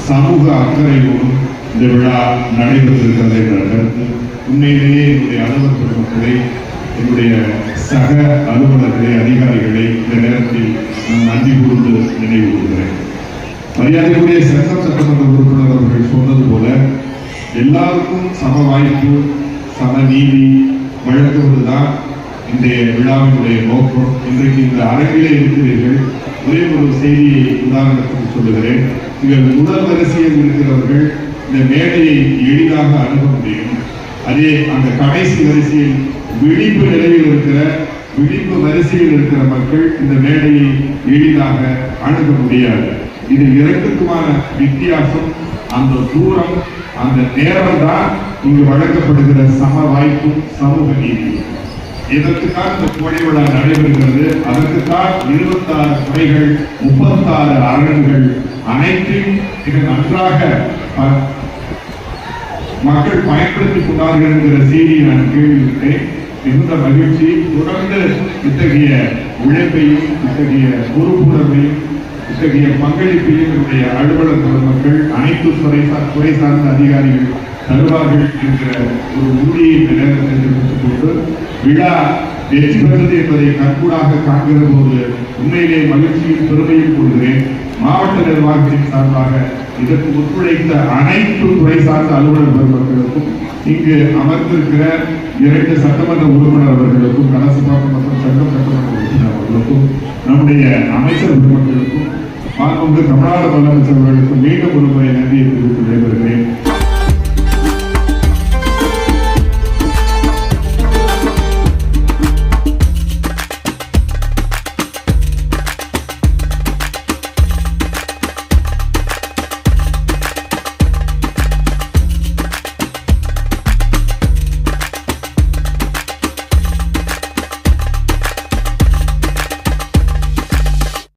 சமூக அக்கறையோடும் இந்த விழா நடைபெற்றிருக்கிறது என்ற கருத்து உண்மையிலேயே என்னுடைய அலுவலர் பெருமக்களை, என்னுடைய சக அலுவலர்களை, அதிகாரிகளை இந்த நேரத்தில் நான் நன்றி கூர்ந்து நினைவு கூறுகிறேன். மரியாதைக்குரிய சட்டமன்ற உறுப்பினர் அவர்கள் சொன்னது போல எல்லாருக்கும் சம வாய்ப்பு, சம நீதி வழங்குவதுதான் இன்றைய விழாவினுடைய நோக்கம். இன்றைக்கு இந்த அரங்கிலே இருக்கிறீர்கள். ஒரே ஒரு செய்தியை உதாரணத்துக்கு சொல்லுகிறேன். நீங்கள் முதல் வரிசையில் இருக்கிறவர்கள் இந்த மேடையை எளிதாக அணுக முடியும். அதே அந்த கடைசி வரிசையில் விழிப்பு நிலையில் இருக்கிற விழிப்பு வரிசையில் இருக்கிற மக்கள் இந்த மேடையை எளிதாக அணுக முடியாது. இது இரண்டுக்குமான வித்தியாசம். அந்த தூரம், அந்த நேரம் தான் இங்கு வழங்கப்படுகிற சம வாய்ப்பும் சமூக நீதி. இதற்குத்தான் இந்த கோடை விழா நடைபெறுகிறது. அதற்குத்தான் 26 துறைகள், 36 அரங்குகள் அனைத்தையும் மிக நன்றாக மக்கள் பயன்படுத்திக் கொண்டார்கள் என்கிற செய்தியை நான் கேள்விப்பட்டேன். மிகுந்த மகிழ்ச்சி. தொடர்ந்து இத்தகைய உழைப்பையும், இத்தகைய பொறுப்புணர்வையும், இத்தகைய பங்களிப்பையும் என்னுடைய அலுவலர் பெருமக்கள், அனைத்து துறை சார்ந்த அதிகாரிகள் தருவார்கள் என்கிற ஒரு உறுதியை இந்த நேரத்தில் தெரிவித்துக் கொண்டு, விழா வெற்றி பெற்றது என்பதை கண்கூடாக காண்கிற போது உண்மையிலே மகிழ்ச்சியும் பெருமையும் கொள்கிறேன். மாவட்ட நிர்வாகத்தின் சார்பாக இதற்கு ஒத்துழைத்த அனைத்து துறை சார்ந்த அலுவலர் பெருமக்களுக்கும், இங்கு அமர்ந்திருக்கிற 2 சட்டமன்ற உறுப்பினர் அவர்களுக்கும், கலசபாக்கம் மற்றும் சட்டமன்ற உறுப்பினர் அவர்களுக்கும், நம்முடைய அமைச்சர் பெருமக்களுக்கும், மாண்புமிகு தமிழ்நாடு முதலமைச்சர் அவர்களுக்கும் மீண்டும் ஒரு முறை நன்றியை